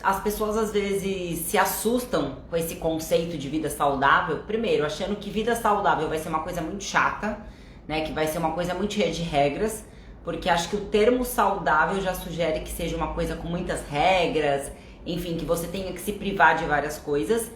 As pessoas às vezes se assustam com esse conceito de vida saudável, primeiro, achando que vida saudável vai ser uma coisa muito chata, né? Que vai ser uma coisa muito cheia de regras, porque acho que o termo saudável já sugere que seja uma coisa com muitas regras, enfim, que você tenha que se privar de várias coisas.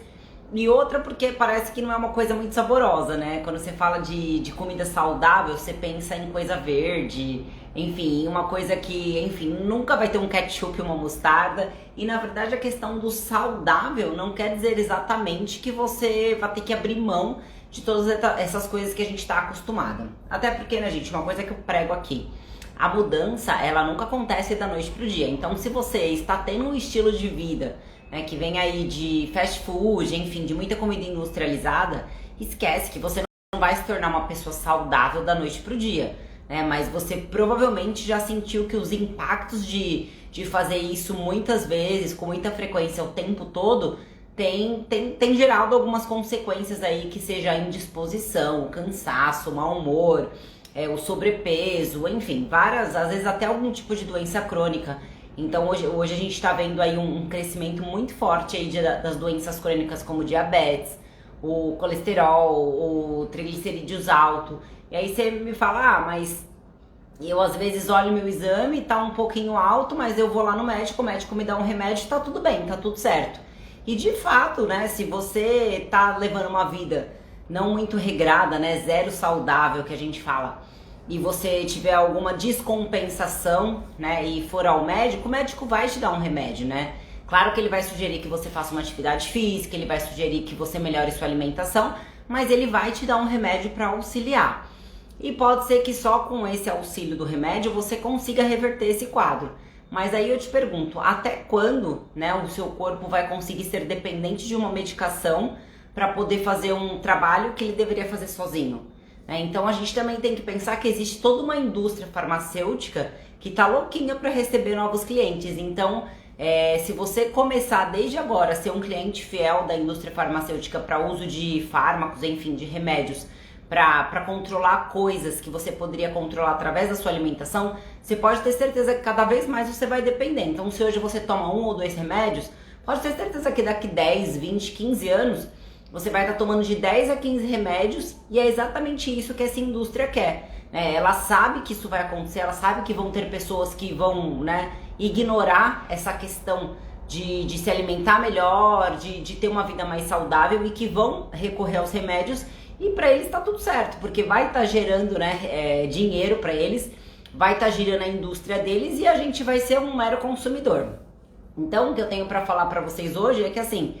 E outra porque parece que não é uma coisa muito saborosa, né? Quando você fala de comida saudável, você pensa em coisa verde, enfim, uma coisa que, enfim, nunca vai ter um ketchup e uma mostarda. E na verdade a questão do saudável não quer dizer exatamente que você vai ter que abrir mão de todas essas coisas que a gente tá acostumada. Até porque, né, gente, uma coisa que eu prego aqui, a mudança, ela nunca acontece da noite pro dia. Então, se você está tendo um estilo de vida, né, que vem aí de fast food, enfim, de muita comida industrializada, esquece que você não vai se tornar uma pessoa saudável da noite pro dia, né? Mas você provavelmente já sentiu que os impactos de fazer isso muitas vezes, com muita frequência, o tempo todo, tem gerado algumas consequências aí, que seja a indisposição, o cansaço, o mau humor, o sobrepeso, enfim, várias, às vezes até algum tipo de doença crônica. Então hoje a gente está vendo aí um crescimento muito forte aí das doenças crônicas como diabetes, o colesterol, o triglicerídeos alto. E aí você me fala, mas eu às vezes olho meu exame, tá um pouquinho alto, mas eu vou lá no médico, o médico me dá um remédio, tá tudo bem, tá tudo certo. E de fato, né, se você tá levando uma vida não muito regrada, né, zero saudável que a gente fala, e você tiver alguma descompensação, né, e for ao médico, o médico vai te dar um remédio, né? Claro que ele vai sugerir que você faça uma atividade física, ele vai sugerir que você melhore sua alimentação, mas ele vai te dar um remédio para auxiliar. E pode ser que só com esse auxílio do remédio você consiga reverter esse quadro. Mas aí eu te pergunto, até quando, né, o seu corpo vai conseguir ser dependente de uma medicação para poder fazer um trabalho que ele deveria fazer sozinho? Então a gente também tem que pensar que existe toda uma indústria farmacêutica que tá louquinha para receber novos clientes. Então, se você começar desde agora a ser um cliente fiel da indústria farmacêutica para uso de fármacos, enfim, de remédios, para controlar coisas que você poderia controlar através da sua alimentação, você pode ter certeza que cada vez mais você vai depender. Então, se hoje você toma 1 ou 2 remédios, pode ter certeza que daqui 10, 20, 15 anos você vai estar tomando de 10 a 15 remédios, e é exatamente isso que essa indústria quer. Ela sabe que isso vai acontecer, ela sabe que vão ter pessoas que vão, né, ignorar essa questão de se alimentar melhor, de ter uma vida mais saudável, e que vão recorrer aos remédios, e para eles tá tudo certo, porque vai estar gerando, né, dinheiro para eles, vai estar girando a indústria deles, e a gente vai ser um mero consumidor. Então, o que eu tenho para falar para vocês hoje é que, assim,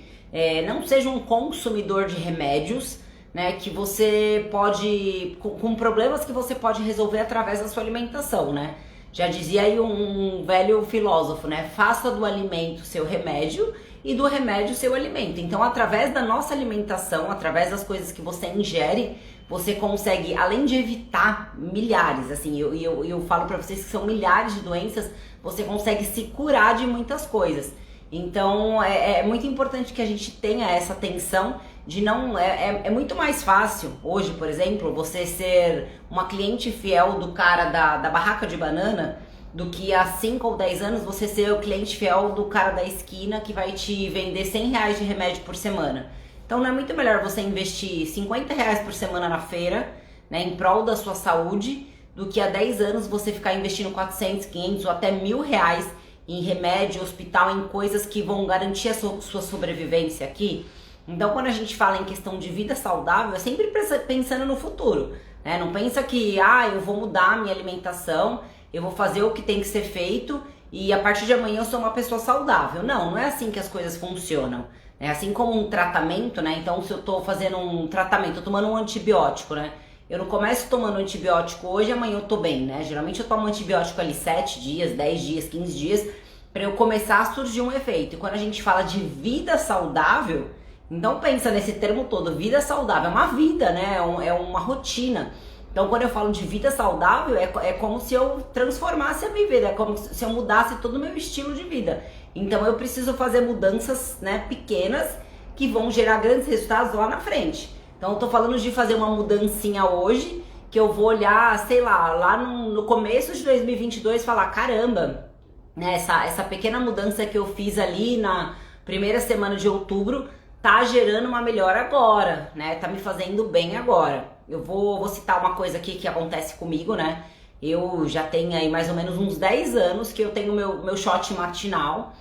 não seja um consumidor de remédios, né, que você pode, com problemas que você pode resolver através da sua alimentação, né? Já dizia aí um velho filósofo, né? Faça do alimento seu remédio e do remédio seu alimento. Então, através da nossa alimentação, através das coisas que você ingere, você consegue, além de evitar milhares, assim, eu falo pra vocês que são milhares de doenças, você consegue se curar de muitas coisas. Então, é muito importante que a gente tenha essa atenção de não... É muito mais fácil, hoje, por exemplo, você ser uma cliente fiel do cara da barraca de banana, do que há 5 ou 10 anos você ser o cliente fiel do cara da esquina que vai te vender R$ 100 de remédio por semana. Então, não é muito melhor você investir R$ 50 por semana na feira, né, em prol da sua saúde, do que há 10 anos você ficar investindo 400, 500 ou até R$ 1.000 em remédio, hospital, em coisas que vão garantir a sua sobrevivência aqui. Então, quando a gente fala em questão de vida saudável, é sempre pensando no futuro, né? Não pensa que, eu vou mudar a minha alimentação, eu vou fazer o que tem que ser feito e a partir de amanhã eu sou uma pessoa saudável. Não é assim que as coisas funcionam. É assim como um tratamento, né? Então, se eu tô fazendo um tratamento, tô tomando um antibiótico, né? Eu não começo tomando antibiótico hoje, amanhã eu tô bem, né? Geralmente eu tomo antibiótico ali 7 dias, 10 dias, 15 dias, para eu começar a surgir um efeito. E quando a gente fala de vida saudável, então pensa nesse termo todo, vida saudável, é uma vida, né? É uma rotina. Então, quando eu falo de vida saudável, é como se eu transformasse a minha vida, é como se eu mudasse todo o meu estilo de vida. Então, eu preciso fazer mudanças, né, pequenas, que vão gerar grandes resultados lá na frente. Então, eu tô falando de fazer uma mudancinha hoje, que eu vou olhar, sei lá no começo de 2022 e falar, caramba, né, essa pequena mudança que eu fiz ali na primeira semana de outubro tá gerando uma melhora agora, né? Tá me fazendo bem agora. Eu vou citar uma coisa aqui que acontece comigo, né? Eu já tenho aí mais ou menos uns 10 anos que eu tenho meu shot matinal.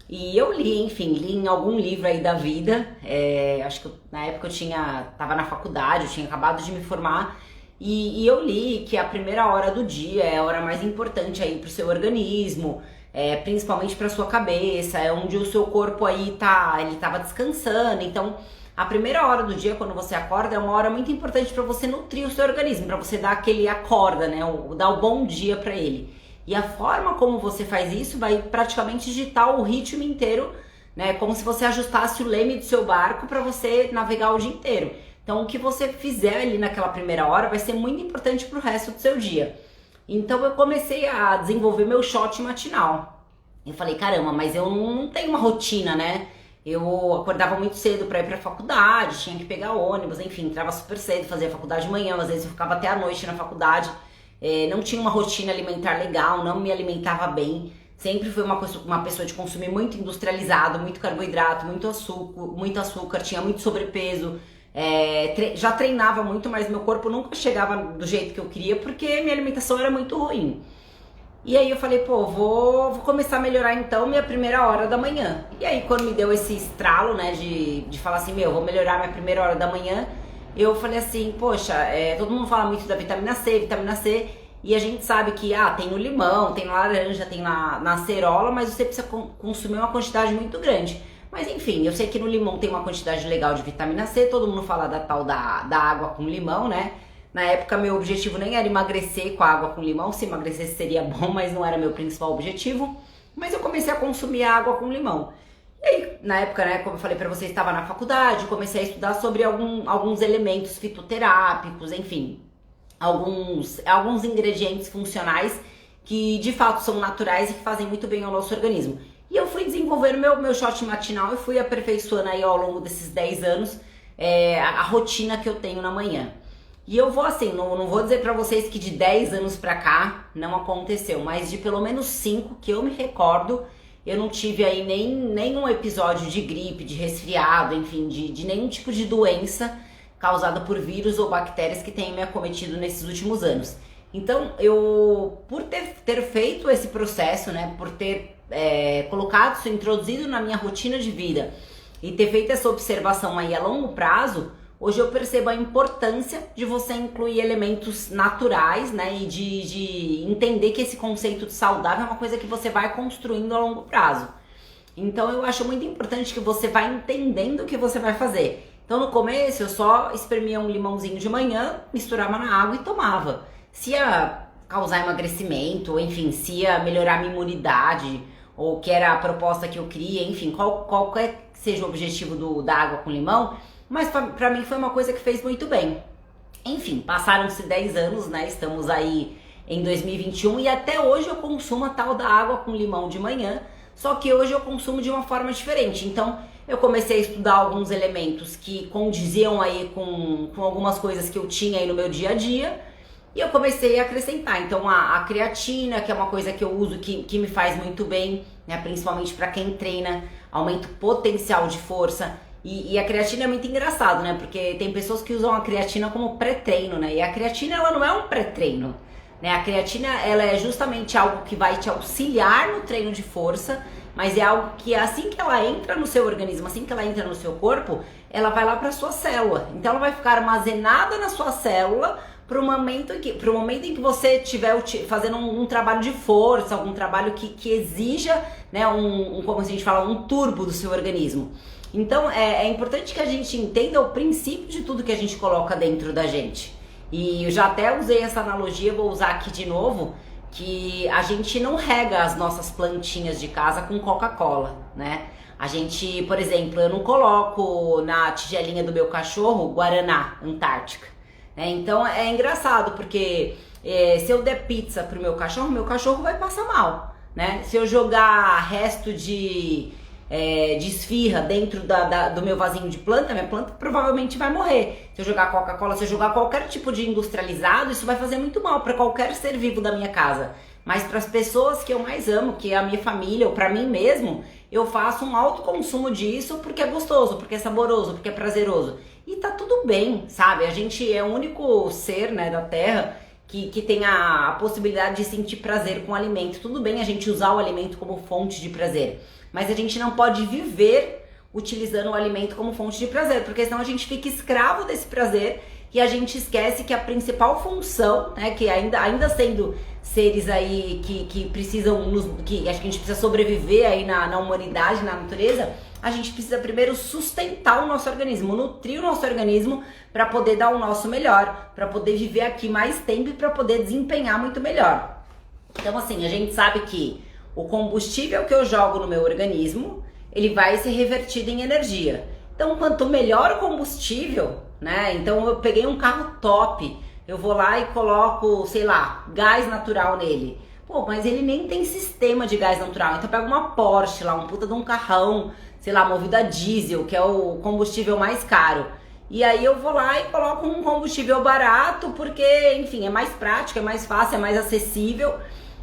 E eu li, enfim, li em algum livro aí da vida. Acho que na época tava na faculdade, eu tinha acabado de me formar. E eu li que a primeira hora do dia é a hora mais importante aí pro seu organismo, principalmente pra sua cabeça, é onde o seu corpo aí ele tava descansando. Então, a primeira hora do dia, quando você acorda, é uma hora muito importante para você nutrir o seu organismo, para você dar aquele acorda, né? Dar o bom dia para ele. E a forma como você faz isso vai praticamente digitar o ritmo inteiro, né? Como se você ajustasse o leme do seu barco para você navegar o dia inteiro. Então, o que você fizer ali naquela primeira hora vai ser muito importante pro resto do seu dia. Então, eu comecei a desenvolver meu shot matinal. Eu falei, caramba, mas eu não tenho uma rotina, né? Eu acordava muito cedo para ir pra faculdade, tinha que pegar ônibus, enfim, entrava super cedo, fazia faculdade de manhã, às vezes eu ficava até a noite na faculdade. Não tinha uma rotina alimentar legal, não me alimentava bem. Sempre fui uma pessoa de consumir muito industrializado, muito carboidrato, muito açúcar, tinha muito sobrepeso. Já treinava muito, mas meu corpo nunca chegava do jeito que eu queria porque minha alimentação era muito ruim. E aí eu falei, pô, vou começar a melhorar então minha primeira hora da manhã. E aí quando me deu esse estralo, né, de falar assim, vou melhorar minha primeira hora da manhã, eu falei assim, poxa, todo mundo fala muito da vitamina C, e a gente sabe que tem no limão, tem na laranja, tem na acerola, mas você precisa consumir uma quantidade muito grande. Mas enfim, eu sei que no limão tem uma quantidade legal de vitamina C, todo mundo fala da tal da água com limão, né? Na época meu objetivo nem era emagrecer com a água com limão, se emagrecesse seria bom, mas não era meu principal objetivo. Mas eu comecei a consumir água com limão. E aí, na época, né, como eu falei pra vocês, estava na faculdade, comecei a estudar sobre alguns elementos fitoterápicos, enfim, alguns ingredientes funcionais que de fato são naturais e que fazem muito bem ao nosso organismo. E eu fui desenvolvendo meu shot matinal e fui aperfeiçoando aí ao longo desses 10 anos a rotina que eu tenho na manhã. E eu vou assim, não vou dizer pra vocês que de 10 anos pra cá não aconteceu, mas de pelo menos 5 que eu me recordo, eu não tive aí nenhum episódio de gripe, de resfriado, enfim, de nenhum tipo de doença causada por vírus ou bactérias que tenham me acometido nesses últimos anos. Então, por ter feito esse processo, né, por ter colocado isso, introduzido na minha rotina de vida e ter feito essa observação aí a longo prazo, hoje eu percebo a importância de você incluir elementos naturais, né, e de entender que esse conceito de saudável é uma coisa que você vai construindo a longo prazo. Então eu acho muito importante que você vá entendendo o que você vai fazer. Então no começo eu só espremia um limãozinho de manhã, misturava na água e tomava. Se ia causar emagrecimento, ou enfim, se ia melhorar a minha imunidade, ou que era a proposta que eu queria, enfim, qualquer que seja o objetivo da água com limão, mas pra mim foi uma coisa que fez muito bem. Enfim, passaram-se 10 anos, né? Estamos aí em 2021 e até hoje eu consumo a tal da água com limão de manhã, só que hoje eu consumo de uma forma diferente. Então eu comecei a estudar alguns elementos que condiziam aí com algumas coisas que eu tinha aí no meu dia a dia e eu comecei a acrescentar. Então a creatina, que é uma coisa que eu uso que me faz muito bem, né? Principalmente para quem treina, aumenta o potencial de força. E a creatina é muito engraçado, né? Porque tem pessoas que usam a creatina como pré-treino, né? E a creatina, ela não é um pré-treino, né? A creatina, ela é justamente algo que vai te auxiliar no treino de força, mas é algo que assim que ela entra no seu organismo, assim que ela entra no seu corpo, ela vai lá para sua célula. Então ela vai ficar armazenada na sua célula pro momento em que você estiver fazendo um trabalho de força, algum trabalho que exija, né, como a gente fala, um turbo do seu organismo. Então é importante que a gente entenda o princípio de tudo que a gente coloca dentro da gente. E eu já até usei essa analogia, vou usar aqui de novo, que a gente não rega as nossas plantinhas de casa com Coca-Cola, né? A gente, por exemplo, eu não coloco na tigelinha do meu cachorro Guaraná Antártica, né? Então é engraçado, porque se eu der pizza pro meu cachorro vai passar mal, né? Se eu jogar resto de esfirra dentro do meu vasinho de planta, minha planta provavelmente vai morrer. Se eu jogar Coca-Cola, se eu jogar qualquer tipo de industrializado, isso vai fazer muito mal para qualquer ser vivo da minha casa. mas para as pessoas que eu mais amo, que é a minha família, ou para mim mesmo, eu faço um alto consumo disso porque é gostoso, porque é saboroso, porque é prazeroso. E tá tudo bem, sabe? A gente é o único ser, né, da Terra que tem a possibilidade de sentir prazer com o alimento. Tudo bem a gente usar o alimento como fonte de prazer, mas a gente não pode viver utilizando o alimento como fonte de prazer, porque senão a gente fica escravo desse prazer e a gente esquece que a principal função, né, que ainda sendo seres aí que precisam, que acho que a gente precisa sobreviver aí na humanidade, na natureza, a gente precisa primeiro sustentar o nosso organismo, nutrir o nosso organismo para poder dar o nosso melhor, para poder viver aqui mais tempo e para poder desempenhar muito melhor. Então assim, a gente sabe que o combustível que eu jogo no meu organismo, ele vai ser revertido em energia. Então quanto melhor o combustível, né? Então eu peguei um carro top, eu vou lá e coloco, sei lá, gás natural nele. Pô, mas ele nem tem sistema de gás natural. Então eu pego uma Porsche lá, um puta de um carrão, sei lá, movido a diesel, que é o combustível mais caro. E aí eu vou lá e coloco um combustível barato, porque, enfim, é mais prático, é mais fácil, é mais acessível,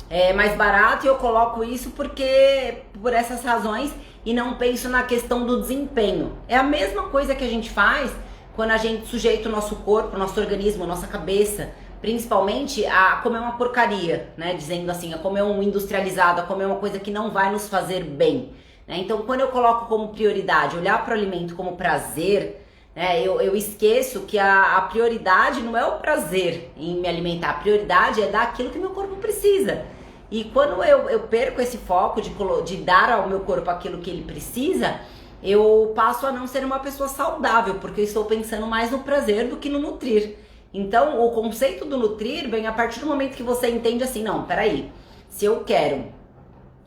é mais barato, e eu coloco isso porque por essas razões e não penso na questão do desempenho. É a mesma coisa que a gente faz quando a gente sujeita o nosso corpo, o nosso organismo, a nossa cabeça, principalmente a comer uma porcaria, né? Dizendo assim, a comer um industrializado, a comer uma coisa que não vai nos fazer bem, né? Então, quando eu coloco como prioridade olhar para o alimento como prazer, né? Eu esqueço que a prioridade não é o prazer em me alimentar, a prioridade é dar aquilo que meu corpo precisa. E quando eu perco esse foco de dar ao meu corpo aquilo que ele precisa, eu passo a não ser uma pessoa saudável, porque eu estou pensando mais no prazer do que no nutrir. Então, o conceito do nutrir vem a partir do momento que você entende assim, não, peraí, se eu quero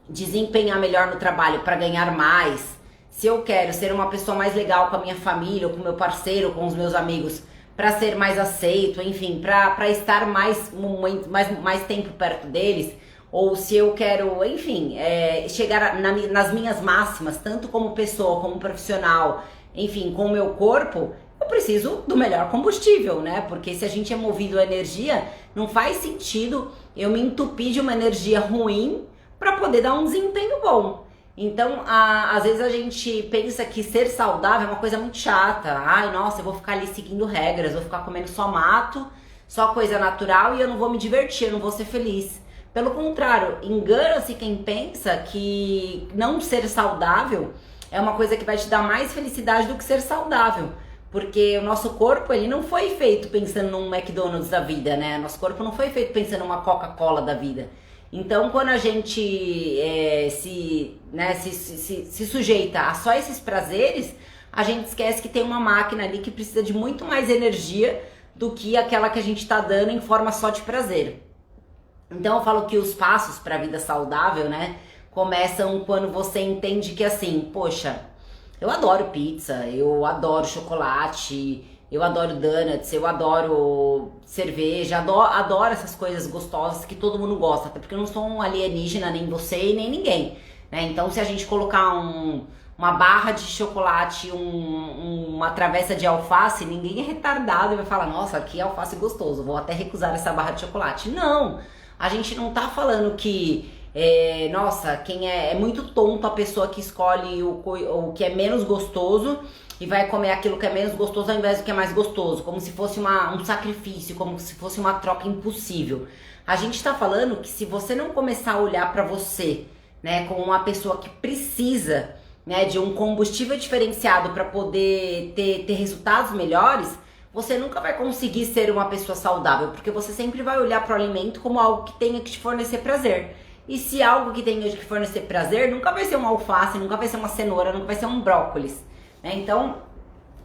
desempenhar melhor no trabalho para ganhar mais, se eu quero ser uma pessoa mais legal com a minha família, ou com o meu parceiro, com os meus amigos, para ser mais aceito, enfim, para estar mais tempo perto deles, ou se eu quero, enfim, chegar nas minhas máximas, tanto como pessoa, como profissional, enfim, com o meu corpo, eu preciso do melhor combustível, né? Porque se a gente é movido a energia, não faz sentido eu me entupir de uma energia ruim para poder dar um desempenho bom. Então, às vezes a gente pensa que ser saudável é uma coisa muito chata. Ai, nossa, eu vou ficar ali seguindo regras, vou ficar comendo só mato, só coisa natural e eu não vou me divertir, eu não vou ser feliz. Pelo contrário, engana-se quem pensa que não ser saudável é uma coisa que vai te dar mais felicidade do que ser saudável. Porque o nosso corpo, ele não foi feito pensando num McDonald's da vida, né? Nosso corpo não foi feito pensando numa Coca-Cola da vida. Então, quando a gente se sujeita a só esses prazeres, a gente esquece que tem uma máquina ali que precisa de muito mais energia do que aquela que a gente está dando em forma só de prazer. Então, eu falo que os passos para a vida saudável, né, começam quando você entende que assim, poxa, eu adoro pizza, eu adoro chocolate, eu adoro donuts, eu adoro cerveja, adoro essas coisas gostosas que todo mundo gosta, até porque eu não sou um alienígena, nem você e nem ninguém, né? Então se a gente colocar uma barra de chocolate, uma travessa de alface, ninguém é retardado e vai falar, nossa, que alface gostoso, vou até recusar essa barra de chocolate. Não, a gente não tá falando que nossa, é muito tonto a pessoa que escolhe o que é menos gostoso e vai comer aquilo que é menos gostoso ao invés do que é mais gostoso, como se fosse um sacrifício, como se fosse uma troca impossível. A gente tá falando que se você não começar a olhar pra você, né, como uma pessoa que precisa, né, de um combustível diferenciado para poder ter resultados melhores, você nunca vai conseguir ser uma pessoa saudável, porque você sempre vai olhar pro alimento como algo que tenha que te fornecer prazer. E se algo que tem que fornecer prazer, nunca vai ser uma alface, nunca vai ser uma cenoura, nunca vai ser um brócolis, né? Então,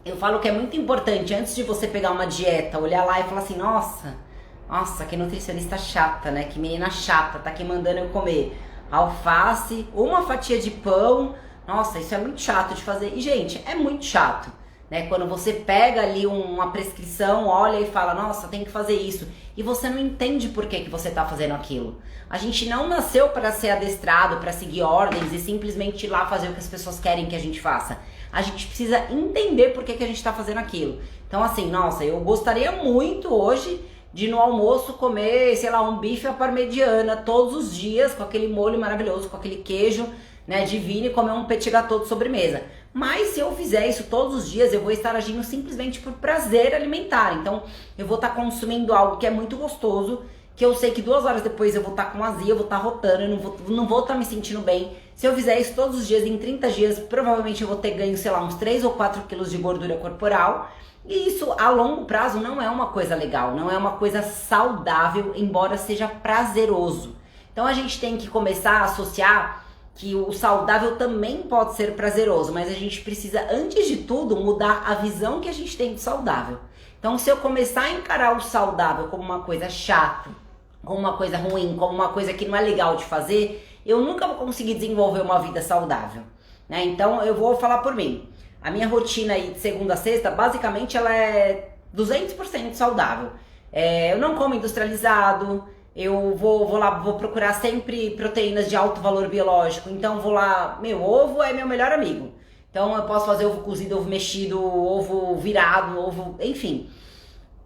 eu falo que é muito importante, antes de você pegar uma dieta, olhar lá e falar assim, nossa, que nutricionista chata, né? Que menina chata, tá aqui mandando eu comer alface, uma fatia de pão. Nossa, isso é muito chato de fazer. E, gente, é muito chato, né? Quando você pega ali uma prescrição, olha e fala, nossa, tem que fazer isso. E você não entende por que você tá fazendo aquilo. A gente não nasceu para ser adestrado, para seguir ordens e simplesmente ir lá fazer o que as pessoas querem que a gente faça. A gente precisa entender por que a gente tá fazendo aquilo. Então, assim, nossa, eu gostaria muito hoje de no almoço comer, sei lá, um bife à parmegiana todos os dias, com aquele molho maravilhoso, com aquele queijo, né, divino, e comer um petit gâteau de sobremesa. Mas se eu fizer isso todos os dias, eu vou estar agindo simplesmente por prazer alimentar. Então, eu vou estar consumindo algo que é muito gostoso, que eu sei que 2 horas depois eu vou estar com azia, eu vou estar rotando, eu não vou estar me sentindo bem. Se eu fizer isso todos os dias, em 30 dias, provavelmente eu vou ter ganho, sei lá, uns 3 ou 4 quilos de gordura corporal. E isso, a longo prazo, não é uma coisa legal, não é uma coisa saudável, embora seja prazeroso. Então, a gente tem que começar a associar que o saudável também pode ser prazeroso, mas a gente precisa, antes de tudo, mudar a visão que a gente tem de saudável. Então, se eu começar a encarar o saudável como uma coisa chata, como uma coisa ruim, como uma coisa que não é legal de fazer, eu nunca vou conseguir desenvolver uma vida saudável, né? Então, eu vou falar por mim. A minha rotina aí de segunda a sexta, basicamente, ela é 200% saudável. Eu não como industrializado, eu vou procurar sempre proteínas de alto valor biológico. Então, vou lá, meu ovo é meu melhor amigo. Então, eu posso fazer ovo cozido, ovo mexido, ovo virado, ovo, enfim.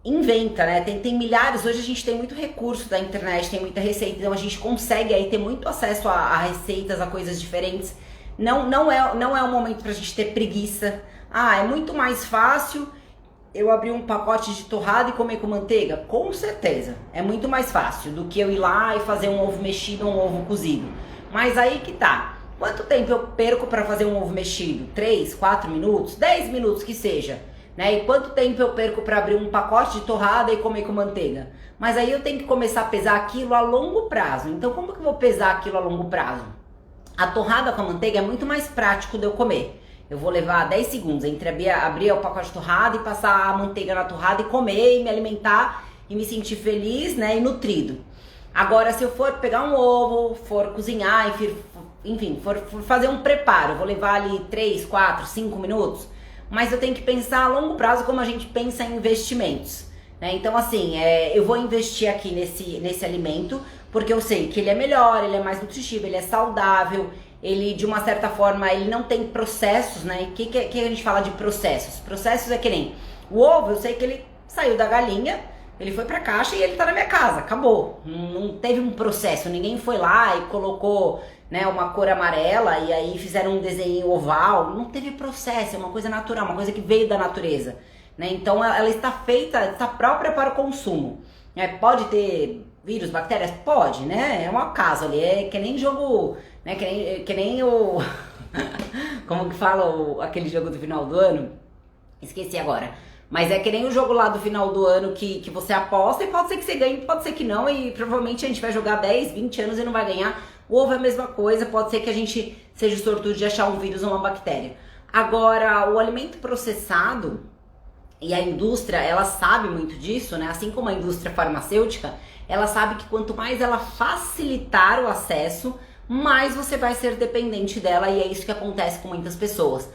Inventa, né? Tem milhares, hoje a gente tem muito recurso da internet, tem muita receita, então a gente consegue aí ter muito acesso a receitas, a coisas diferentes. Não é um momento pra gente ter preguiça. É muito mais fácil eu abrir um pacote de torrada e comer com manteiga? Com certeza, é muito mais fácil do que eu ir lá e fazer um ovo mexido ou um ovo cozido. Mas aí que tá. Quanto tempo eu perco para fazer um ovo mexido? 3, 4 minutos? 10 minutos que seja, né? E quanto tempo eu perco para abrir um pacote de torrada e comer com manteiga? Mas aí eu tenho que começar a pesar aquilo a longo prazo. Então como que eu vou pesar aquilo a longo prazo? A torrada com a manteiga é muito mais prático de eu comer. Eu vou levar 10 segundos entre abrir o pacote de torrada e passar a manteiga na torrada e comer e me alimentar e me sentir feliz, né, e nutrido. Agora, se eu for pegar um ovo, for cozinhar, enfim, for fazer um preparo, eu vou levar ali 3, 4, 5 minutos, mas eu tenho que pensar a longo prazo como a gente pensa em investimentos, né? Então, assim, eu vou investir aqui nesse alimento, porque eu sei que ele é melhor, ele é mais nutritivo, ele é saudável, ele, de uma certa forma, ele não tem processos, né? E o que a gente fala de processos? Processos é que nem o ovo, eu sei que ele saiu da galinha, ele foi pra caixa e ele tá na minha casa, acabou. Não teve um processo, ninguém foi lá e colocou, né, uma cor amarela e aí fizeram um desenho oval. Não teve processo, é uma coisa natural, uma coisa que veio da natureza, né? Então ela está feita, está própria para o consumo. Pode ter vírus, bactérias? Pode, né? É um acaso ali, é que nem jogo, né? Que nem o... Como que fala aquele jogo do final do ano? Esqueci agora. Mas é que nem o jogo lá do final do ano que você aposta e pode ser que você ganhe, pode ser que não, e provavelmente a gente vai jogar 10, 20 anos e não vai ganhar. O ovo é a mesma coisa, pode ser que a gente seja sortudo de achar um vírus ou uma bactéria. Agora, o alimento processado, e a indústria, ela sabe muito disso, né? Assim como a indústria farmacêutica, ela sabe que quanto mais ela facilitar o acesso, mais você vai ser dependente dela, e é isso que acontece com muitas pessoas.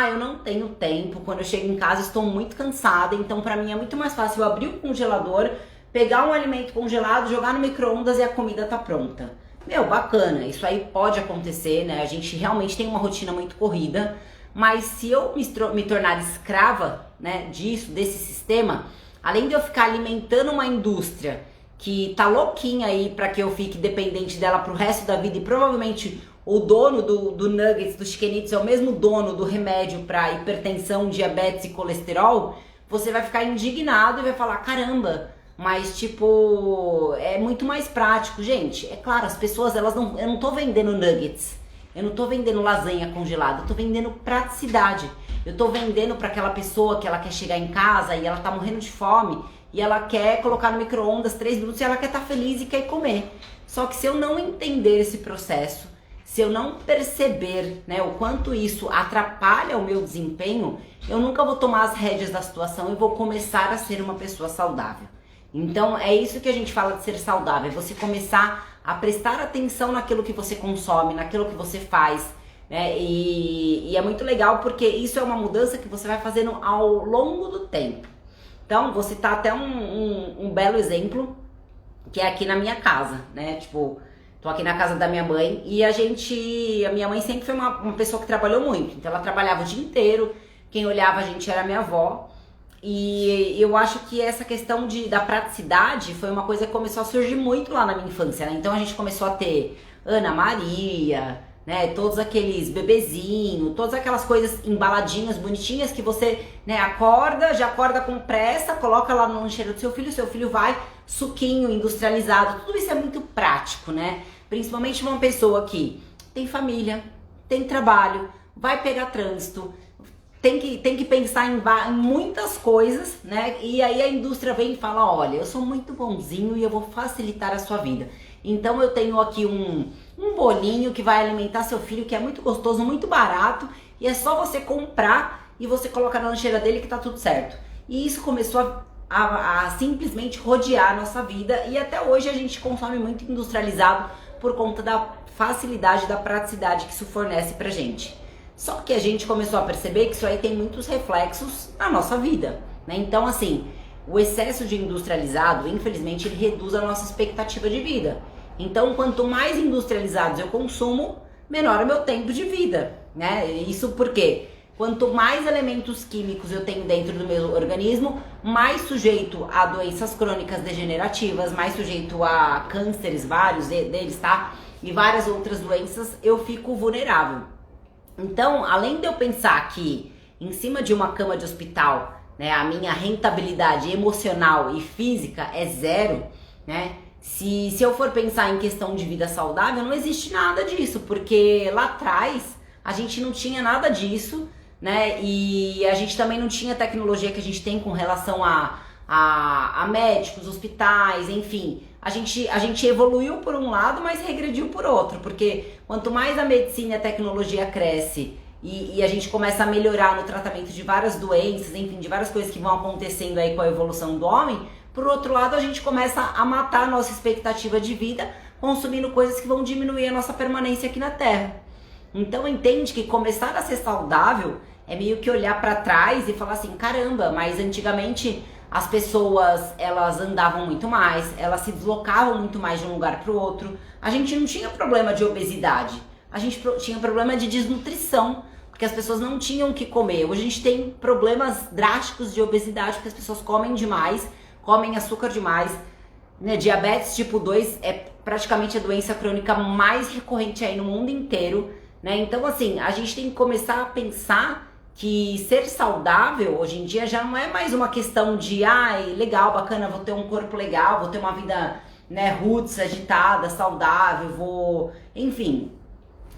Eu não tenho tempo, quando eu chego em casa estou muito cansada, então pra mim é muito mais fácil eu abrir o congelador, pegar um alimento congelado, jogar no micro-ondas e a comida tá pronta. Meu, bacana, isso aí pode acontecer, né? A gente realmente tem uma rotina muito corrida, mas se eu me tornar escrava, né, desse sistema, além de eu ficar alimentando uma indústria que tá louquinha aí pra que eu fique dependente dela pro resto da vida, e provavelmente o dono do Nuggets, do Chicken Eats, é o mesmo dono do remédio para hipertensão, diabetes e colesterol, você vai ficar indignado e vai falar, caramba, mas tipo, é muito mais prático. Gente, é claro, as pessoas, eu não tô vendendo nuggets, eu não tô vendendo lasanha congelada, eu tô vendendo praticidade. Eu tô vendendo para aquela pessoa que ela quer chegar em casa e ela tá morrendo de fome e ela quer colocar no micro-ondas 3 minutos e ela quer estar feliz e quer comer. Só que se eu não entender esse processo, se eu não perceber, né, o quanto isso atrapalha o meu desempenho, eu nunca vou tomar as rédeas da situação e vou começar a ser uma pessoa saudável. Então é isso que a gente fala de ser saudável, é você começar a prestar atenção naquilo que você consome, naquilo que você faz, né? E é muito legal porque isso é uma mudança que você vai fazendo ao longo do tempo. Então vou citar até um belo exemplo, que é aqui na minha casa, né? Tipo, tô aqui na casa da minha mãe e a minha mãe sempre foi uma pessoa que trabalhou muito. Então ela trabalhava o dia inteiro, quem olhava a gente era a minha avó. E eu acho que essa questão da praticidade foi uma coisa que começou a surgir muito lá na minha infância, né? Então a gente começou a ter Ana Maria, né? Todos aqueles bebezinhos, todas aquelas coisas embaladinhas, bonitinhas que você, né, acorda, já acorda com pressa, coloca lá no lancheiro do seu filho vai, suquinho industrializado, tudo isso é muito prático, né? Principalmente uma pessoa que tem família, tem trabalho, vai pegar trânsito, tem que pensar em muitas coisas, né? E aí a indústria vem e fala, olha, eu sou muito bonzinho e eu vou facilitar a sua vida. Então eu tenho aqui um bolinho que vai alimentar seu filho, que é muito gostoso, muito barato, e é só você comprar e você colocar na lancheira dele que tá tudo certo. E isso começou a simplesmente rodear a nossa vida, e até hoje a gente consome muito industrializado por conta da facilidade, da praticidade que isso fornece pra gente. Só que a gente começou a perceber que isso aí tem muitos reflexos na nossa vida, né? Então, assim, o excesso de industrializado, infelizmente, ele reduz a nossa expectativa de vida. Então, quanto mais industrializados eu consumo, menor é o meu tempo de vida, né? Isso porque quanto mais elementos químicos eu tenho dentro do meu organismo, mais sujeito a doenças crônicas degenerativas, mais sujeito a cânceres, vários deles, tá? E várias outras doenças, eu fico vulnerável. Então, além de eu pensar que em cima de uma cama de hospital, né, a minha rentabilidade emocional e física é zero, né? Se eu for pensar em questão de vida saudável, não existe nada disso, porque lá atrás a gente não tinha nada disso, né? E a gente também não tinha a tecnologia que a gente tem com relação a médicos, hospitais, enfim. A gente evoluiu por um lado, mas regrediu por outro, porque quanto mais a medicina e a tecnologia cresce e a gente começa a melhorar no tratamento de várias doenças, enfim, de várias coisas que vão acontecendo aí com a evolução do homem, por outro lado a gente começa a matar a nossa expectativa de vida consumindo coisas que vão diminuir a nossa permanência aqui na Terra. Então entende que começar a ser saudável é meio que olhar para trás e falar assim, caramba, mas antigamente as pessoas, elas andavam muito mais, elas se deslocavam muito mais de um lugar para o outro. A gente não tinha problema de obesidade, a gente tinha problema de desnutrição, porque as pessoas não tinham o que comer. Hoje a gente tem problemas drásticos de obesidade, porque as pessoas comem demais, comem açúcar demais, né? Diabetes tipo 2 é praticamente a doença crônica mais recorrente aí no mundo inteiro, né? Então assim, a gente tem que começar a pensar que ser saudável hoje em dia já não é mais uma questão de ai, legal, bacana, vou ter um corpo legal, vou ter uma vida, né, roots, agitada, saudável, vou... Enfim,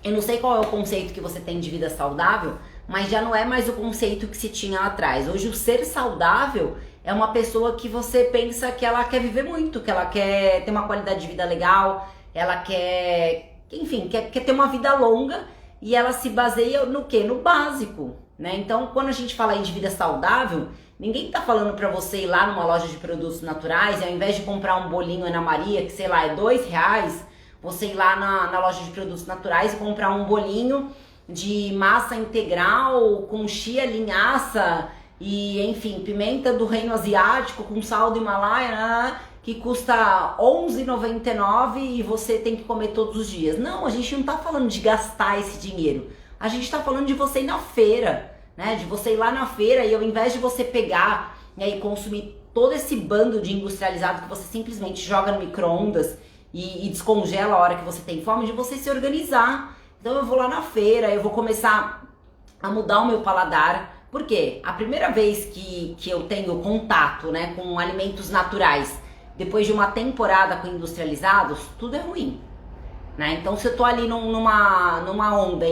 eu não sei qual é o conceito que você tem de vida saudável, mas já não é mais o conceito que se tinha lá atrás. Hoje o ser saudável é uma pessoa que você pensa que ela quer viver muito, que ela quer ter uma qualidade de vida legal, ela quer, enfim, quer ter uma vida longa, e ela se baseia no quê? No básico, né? Então, quando a gente fala aí de vida saudável, ninguém tá falando pra você ir lá numa loja de produtos naturais e ao invés de comprar um bolinho Ana Maria, que sei lá, é R$2, você ir lá na loja de produtos naturais e comprar um bolinho de massa integral com chia, linhaça e, enfim, pimenta do reino asiático com sal do Himalaia, né, que custa R$11,99 e você tem que comer todos os dias. Não, a gente não tá falando de gastar esse dinheiro. A gente tá falando de você ir na feira, né? De você ir lá na feira e ao invés de você pegar, né, e consumir todo esse bando de industrializado que você simplesmente joga no micro-ondas e descongela a hora que você tem fome, de você se organizar. Então eu vou lá na feira, eu vou começar a mudar o meu paladar. Por quê? A primeira vez que eu tenho contato, né, com alimentos naturais, depois de uma temporada com industrializados, tudo é ruim, né? Então se eu tô ali numa onda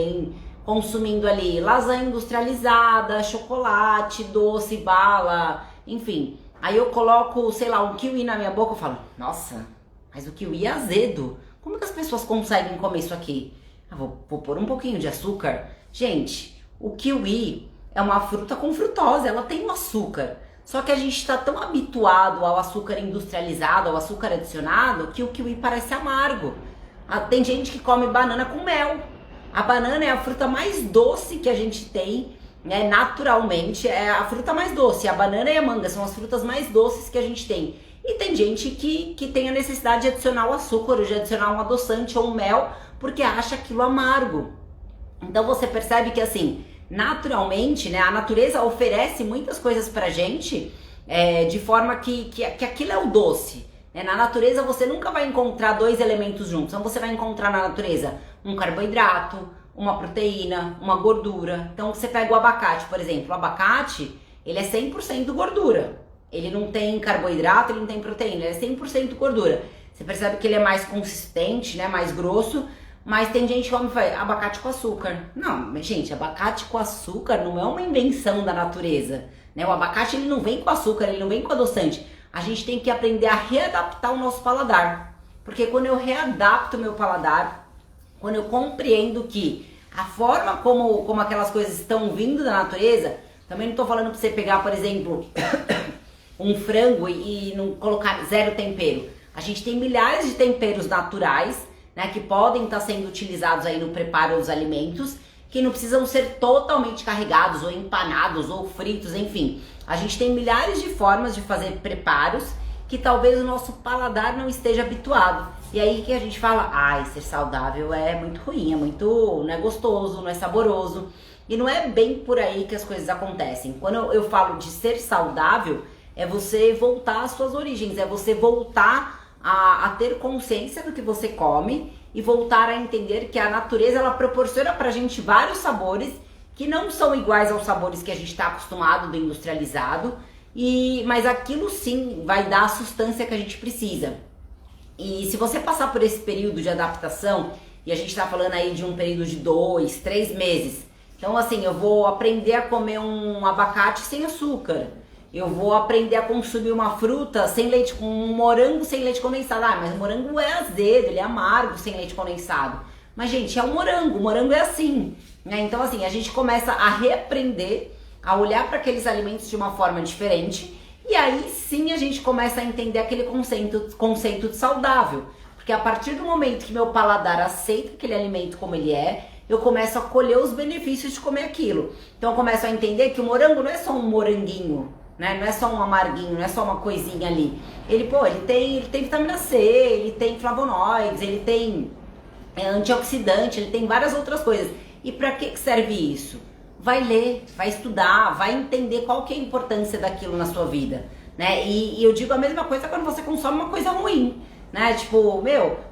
consumindo ali lasanha industrializada, chocolate, doce, bala, enfim. Aí eu coloco, sei lá, um kiwi na minha boca e falo, nossa, mas o kiwi é azedo. Como que as pessoas conseguem comer isso aqui? Eu vou pôr um pouquinho de açúcar. Gente, o kiwi é uma fruta com frutose, ela tem um açúcar. Só que a gente está tão habituado ao açúcar industrializado, ao açúcar adicionado, que o kiwi parece amargo. Tem gente que come banana com mel. A banana é a fruta mais doce que a gente tem, né? Naturalmente é a fruta mais doce. A banana e a manga são as frutas mais doces que a gente tem. E tem gente que tem a necessidade de adicionar o açúcar, ou de adicionar um adoçante ou um mel, porque acha aquilo amargo. Então você percebe que assim, naturalmente, né, a natureza oferece muitas coisas pra gente de forma que aquilo é o doce. Né? Na natureza você nunca vai encontrar dois elementos juntos. Então você vai encontrar na natureza um carboidrato, uma proteína, uma gordura. Então você pega o abacate, por exemplo. O abacate, ele é 100% gordura. Ele não tem carboidrato, ele não tem proteína, ele é 100% gordura. Você percebe que ele é mais consistente, né, mais grosso, mas tem gente que come abacate com açúcar. Não, gente, abacate com açúcar não é uma invenção da natureza, né? O abacate ele não vem com açúcar, ele não vem com adoçante. A gente tem que aprender a readaptar o nosso paladar. Porque quando eu readapto o meu paladar, quando eu compreendo que a forma como aquelas coisas estão vindo da natureza, também não estou falando para você pegar, por exemplo, um frango e não colocar zero tempero. A gente tem milhares de temperos naturais, né, que podem estar sendo utilizados aí no preparo dos alimentos, que não precisam ser totalmente carregados ou empanados ou fritos, enfim. A gente tem milhares de formas de fazer preparos que talvez o nosso paladar não esteja habituado. E aí que a gente fala, ai, ser saudável é muito ruim, não é gostoso, não é saboroso. E não é bem por aí que as coisas acontecem. Quando eu falo de ser saudável, é você voltar às suas origens, é você voltar a ter consciência do que você come e voltar a entender que a natureza ela proporciona pra gente vários sabores que não são iguais aos sabores que a gente está acostumado do industrializado, mas aquilo sim vai dar a sustância que a gente precisa. E se você passar por esse período de adaptação, e a gente está falando aí de um período de 2, 3 meses, então assim, eu vou aprender a comer um abacate sem açúcar. Eu vou aprender a consumir uma fruta sem leite, um morango sem leite condensado. Ah, mas o morango é azedo, ele é amargo sem leite condensado. Mas, gente, é um morango, o morango é assim. Né? Então, assim, a gente começa a reaprender, a olhar para aqueles alimentos de uma forma diferente. E aí, sim, a gente começa a entender aquele conceito de saudável. Porque a partir do momento que meu paladar aceita aquele alimento como ele é, eu começo a colher os benefícios de comer aquilo. Então, eu começo a entender que o morango não é só um moranguinho, né? Não é só um amarguinho, não é só uma coisinha ali. Ele tem vitamina C, ele tem flavonoides, ele tem antioxidante, ele tem várias outras coisas. E para que serve isso? Vai ler, vai estudar, vai entender qual que é a importância daquilo na sua vida, né? E eu digo a mesma coisa quando você consome uma coisa ruim, né? Tipo,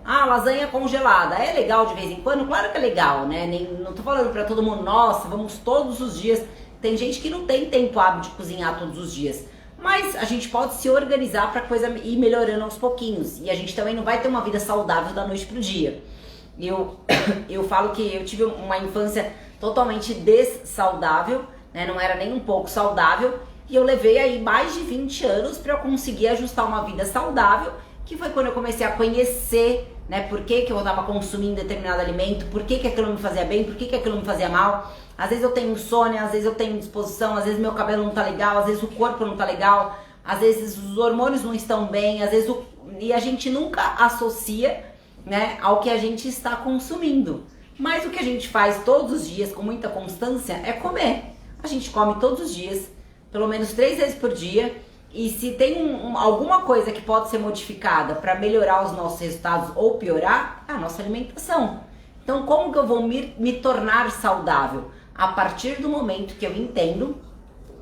lasanha congelada, é legal de vez em quando? Claro que é legal, né? Não tô falando pra todo mundo, nossa, vamos todos os dias. Tem gente que não tem tempo hábil de cozinhar todos os dias. Mas a gente pode se organizar pra coisa ir melhorando aos pouquinhos. E a gente também não vai ter uma vida saudável da noite pro dia. Eu falo que eu tive uma infância totalmente dessaudável, né? Não era nem um pouco saudável. E eu levei aí mais de 20 anos pra eu conseguir ajustar uma vida saudável, que foi quando eu comecei a conhecer, né, por que eu estava consumindo determinado alimento, por que aquilo me fazia bem, por que aquilo me fazia mal. Às vezes eu tenho insônia, às vezes eu tenho disposição, às vezes meu cabelo não tá legal, às vezes o corpo não tá legal, às vezes os hormônios não estão bem, às vezes e a gente nunca associa, né, ao que a gente está consumindo. Mas o que a gente faz todos os dias com muita constância é comer. A gente come todos os dias, pelo menos 3 vezes por dia. E se tem alguma coisa que pode ser modificada para melhorar os nossos resultados ou piorar, é a nossa alimentação. Então, como que eu vou me tornar saudável? A partir do momento que eu entendo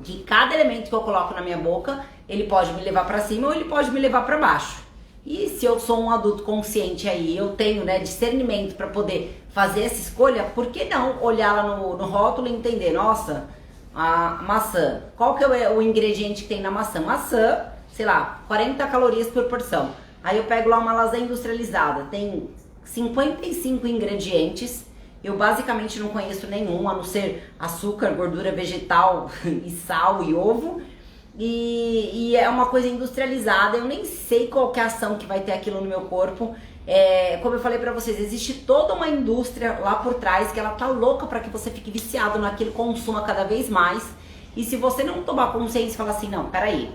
que cada elemento que eu coloco na minha boca, ele pode me levar para cima ou ele pode me levar para baixo. E se eu sou um adulto consciente aí, eu tenho, né, discernimento para poder fazer essa escolha, por que não olhar lá no rótulo e entender, nossa, a maçã, qual que é o ingrediente que tem na maçã? Maçã, sei lá, 40 calorias por porção. Aí eu pego lá uma lasanha industrializada, tem 55 ingredientes, eu basicamente não conheço nenhum, a não ser açúcar, gordura vegetal e sal e ovo. E é uma coisa industrializada, eu nem sei qual que é a ação que vai ter aquilo no meu corpo. Como eu falei pra vocês, existe toda uma indústria lá por trás que ela tá louca pra que você fique viciado naquilo, consuma cada vez mais. E se você não tomar consciência e falar assim, não, peraí,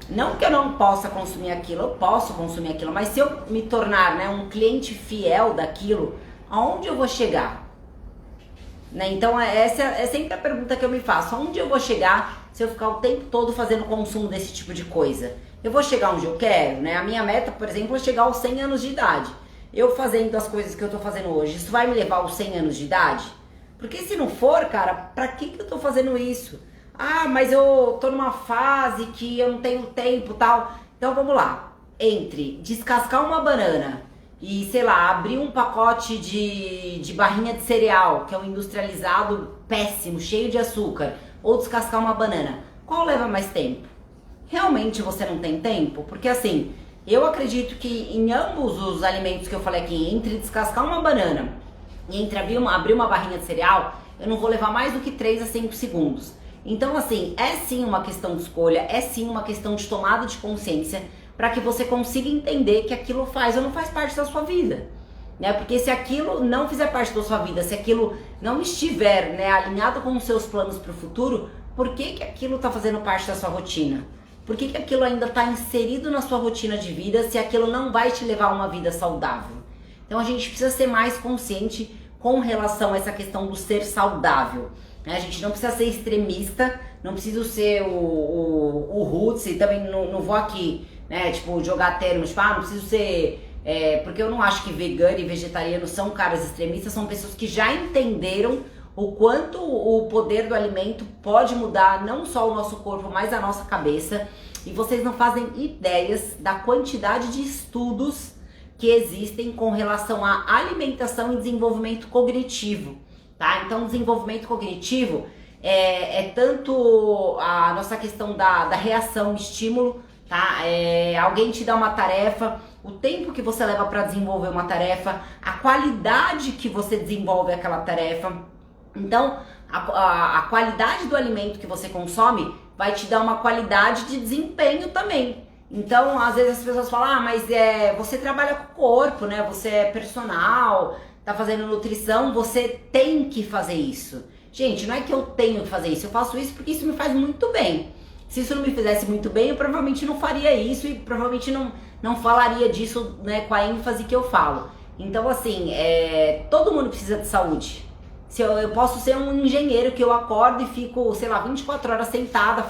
não que eu não possa consumir aquilo, eu posso consumir aquilo, mas se eu me tornar, né, um cliente fiel daquilo, aonde eu vou chegar? Né? Então essa é sempre a pergunta que eu me faço, aonde eu vou chegar se eu ficar o tempo todo fazendo consumo desse tipo de coisa? Eu vou chegar onde eu quero, né? A minha meta, por exemplo, é chegar aos 100 anos de idade. Eu fazendo as coisas que eu tô fazendo hoje, isso vai me levar aos 100 anos de idade? Porque se não for, cara, pra que eu tô fazendo isso? Ah, mas eu tô numa fase que eu não tenho tempo e tal. Então vamos lá. Entre descascar uma banana e, sei lá, abrir um pacote de barrinha de cereal, que é um industrializado péssimo, cheio de açúcar, ou descascar uma banana, qual leva mais tempo? Realmente você não tem tempo? Porque assim, eu acredito que em ambos os alimentos que eu falei aqui, entre descascar uma banana e entre abrir uma barrinha de cereal, eu não vou levar mais do que 3 a 5 segundos. Então assim, é sim uma questão de escolha, é sim uma questão de tomada de consciência para que você consiga entender que aquilo faz ou não faz parte da sua vida. Né? Porque se aquilo não fizer parte da sua vida, se aquilo não estiver, né, alinhado com os seus planos para o futuro, por que aquilo está fazendo parte da sua rotina? Por que aquilo ainda está inserido na sua rotina de vida se aquilo não vai te levar a uma vida saudável? Então a gente precisa ser mais consciente com relação a essa questão do ser saudável. Né? A gente não precisa ser extremista, não precisa ser o roots, e também não vou aqui, né, tipo, jogar termos, tipo, não preciso ser... porque eu não acho que vegano e vegetariano são caras extremistas, são pessoas que já entenderam o quanto o poder do alimento pode mudar não só o nosso corpo, mas a nossa cabeça. E vocês não fazem ideias da quantidade de estudos que existem com relação à alimentação e desenvolvimento cognitivo, tá? Então, desenvolvimento cognitivo é tanto a nossa questão da reação, estímulo, tá? Alguém te dá uma tarefa, o tempo que você leva para desenvolver uma tarefa, a qualidade que você desenvolve aquela tarefa. Então, a qualidade do alimento que você consome vai te dar uma qualidade de desempenho também. Então, às vezes as pessoas falam, mas você trabalha com o corpo, né? Você é personal, tá fazendo nutrição, você tem que fazer isso. Gente, não é que eu tenho que fazer isso, eu faço isso porque isso me faz muito bem. Se isso não me fizesse muito bem, eu provavelmente não faria isso e provavelmente não falaria disso, né, com a ênfase que eu falo. Então, assim, todo mundo precisa de saúde. Se eu posso ser um engenheiro que eu acordo e fico, sei lá, 24 horas sentada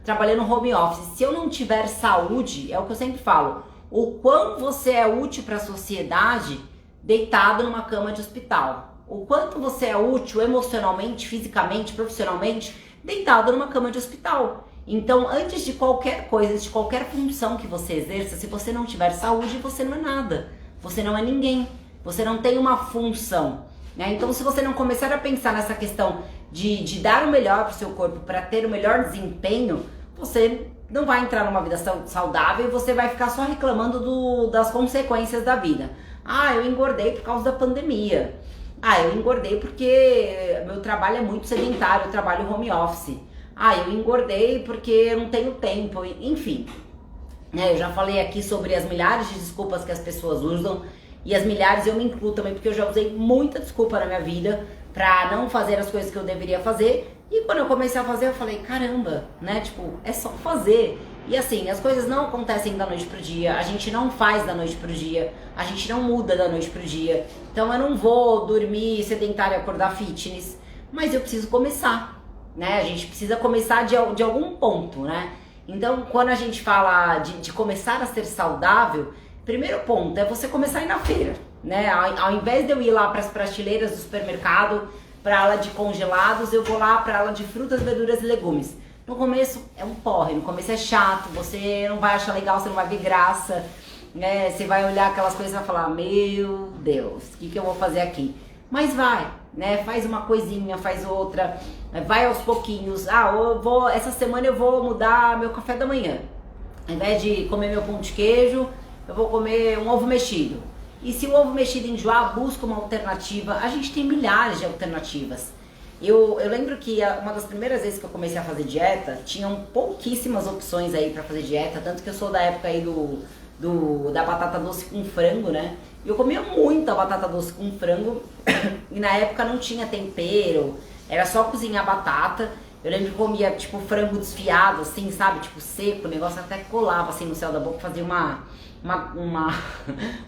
trabalhando home office. Se eu não tiver saúde, é o que eu sempre falo, o quão você é útil para a sociedade deitado numa cama de hospital. O quanto você é útil emocionalmente, fisicamente, profissionalmente, deitado numa cama de hospital. Então, antes de qualquer coisa, antes de qualquer função que você exerça, se você não tiver saúde, você não é nada. Você não é ninguém. Você não tem uma função. Né? Então, se você não começar a pensar nessa questão de dar o melhor para o seu corpo, para ter o melhor desempenho, você não vai entrar numa vida saudável e você vai ficar só reclamando das consequências da vida. Ah, eu engordei por causa da pandemia. Ah, eu engordei porque meu trabalho é muito sedentário, eu trabalho home office. Ah, eu engordei porque eu não tenho tempo, enfim. Eu já falei aqui sobre as milhares de desculpas que as pessoas usam. E as milhares eu me incluo também, porque eu já usei muita desculpa na minha vida pra não fazer as coisas que eu deveria fazer. E quando eu comecei a fazer, eu falei, caramba, né? Tipo, é só fazer. E assim, as coisas não acontecem da noite pro dia, a gente não faz da noite pro dia, a gente não muda da noite pro dia. Então eu não vou dormir sedentário e acordar fitness, mas eu preciso começar, né? A gente precisa começar de algum ponto, né? Então, quando a gente fala de começar a ser saudável, primeiro ponto é você começar a ir na feira, né? Ao invés de eu ir lá para as prateleiras do supermercado, para a ala de congelados, eu vou lá para a ala de frutas, verduras e legumes. No começo é um porre, no começo é chato, você não vai achar legal, você não vai ver graça, né? Você vai olhar aquelas coisas e vai falar, meu Deus, o que eu vou fazer aqui? Mas vai, né? Faz uma coisinha, faz outra, vai aos pouquinhos. Essa semana eu vou mudar meu café da manhã. Ao invés de comer meu pão de queijo, eu vou comer um ovo mexido. E se o ovo mexido enjoar, busca uma alternativa. A gente tem milhares de alternativas. Eu lembro que uma das primeiras vezes que eu comecei a fazer dieta, tinham pouquíssimas opções aí pra fazer dieta, tanto que eu sou da época aí da batata doce com frango, né? E eu comia muita batata doce com frango e na época não tinha tempero, era só cozinhar batata. Eu lembro que comia tipo frango desfiado, assim, sabe? Tipo seco, o negócio até colava assim no céu da boca, fazia uma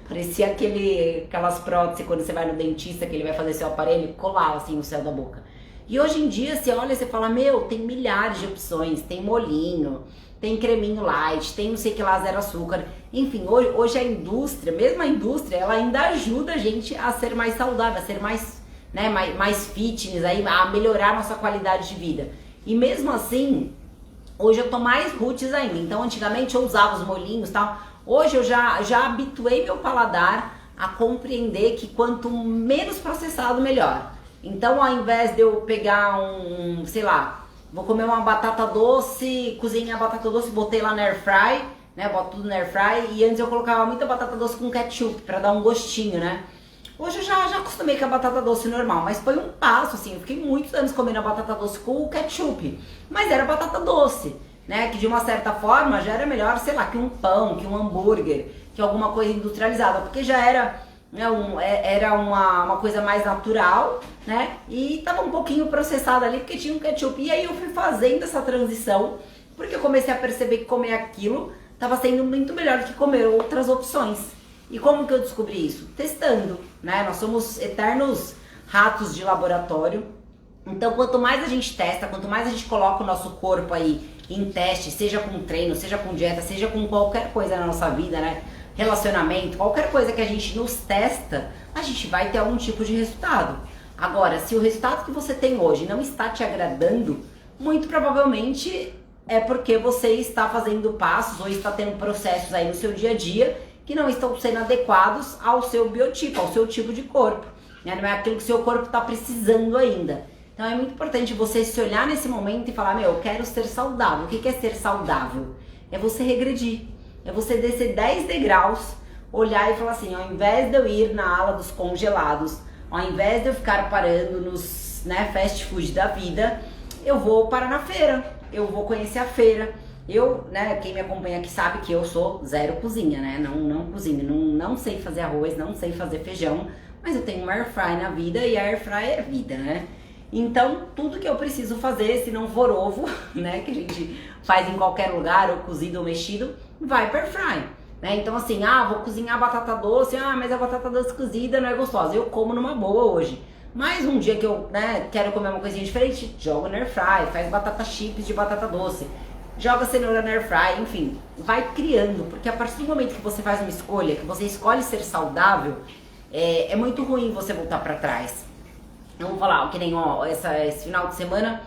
parecia aquelas próteses quando você vai no dentista que ele vai fazer seu aparelho, colava assim no céu da boca. E hoje em dia você olha e você fala, meu, tem milhares de opções, tem molinho, tem creminho light, tem não sei que lá, zero açúcar. Enfim, hoje a indústria, mesmo a indústria, ela ainda ajuda a gente a ser mais saudável, a ser mais né, mais fitness, aí, a melhorar a nossa qualidade de vida. E mesmo assim, hoje eu tô mais roots ainda. Então, antigamente eu usava os molhinhos e tal. Hoje eu já habituei meu paladar a compreender que quanto menos processado, melhor. Então, ao invés de eu pegar sei lá, vou comer uma batata doce, cozinhei a batata doce, botei lá na air fry, né? Boto tudo na air fry. E antes eu colocava muita batata doce com ketchup pra dar um gostinho, né? Hoje eu já acostumei com a batata doce normal, mas foi um passo, assim, eu fiquei muitos anos comendo a batata doce com o ketchup, mas era batata doce, né, que de uma certa forma já era melhor, sei lá, que um pão, que um hambúrguer, que alguma coisa industrializada, porque já era, né, era uma coisa mais natural, né, e tava um pouquinho processada ali, porque tinha um ketchup, e aí eu fui fazendo essa transição, porque eu comecei a perceber que comer aquilo tava sendo muito melhor do que comer outras opções. E como que eu descobri isso? Testando, né? Nós somos eternos ratos de laboratório. Então, quanto mais a gente testa, quanto mais a gente coloca o nosso corpo aí em teste, seja com treino, seja com dieta, seja com qualquer coisa na nossa vida, né? Relacionamento, qualquer coisa que a gente nos testa, a gente vai ter algum tipo de resultado. Agora, se o resultado que você tem hoje não está te agradando, muito provavelmente é porque você está fazendo passos ou está tendo processos aí no seu dia a dia que não estão sendo adequados ao seu biotipo, ao seu tipo de corpo, né? Não é aquilo que o seu corpo está precisando ainda. Então é muito importante você se olhar nesse momento e falar, meu, eu quero ser saudável. O que é ser saudável? É você regredir, é você descer 10 degraus, olhar e falar assim, ao invés de eu ir na ala dos congelados, ao invés de eu ficar parando nos, né, fast food da vida, eu vou parar na feira, eu vou conhecer a feira. Eu, né, quem me acompanha aqui sabe que eu sou zero cozinha, né, não cozinho, não sei fazer arroz, não sei fazer feijão, mas eu tenho uma air fry na vida e a air fry é vida, né. Então, tudo que eu preciso fazer, se não for ovo, né, que a gente faz em qualquer lugar, ou cozido ou mexido, vai para air fry, né. Então assim, vou cozinhar batata doce, mas a batata doce cozida não é gostosa, eu como numa boa hoje. Mas um dia que eu, né, quero comer uma coisinha diferente, jogo na air fry, faz batata chips de batata doce. Joga cenoura na air fry, enfim, vai criando, porque a partir do momento que você faz uma escolha, que você escolhe ser saudável, é muito ruim você voltar pra trás. Eu vou falar, que nem esse final de semana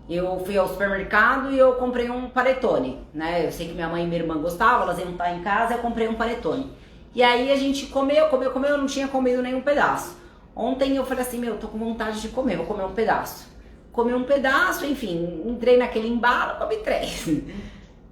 eu fui ao supermercado e eu comprei um panetone, né? Eu sei que minha mãe e minha irmã gostavam, elas iam estar em casa, eu comprei um panetone. E aí a gente comeu, eu não tinha comido nenhum pedaço. Ontem eu falei assim, meu, tô com vontade de comer, vou comer um pedaço. Comi um pedaço, enfim, entrei naquele embalo, comi 3.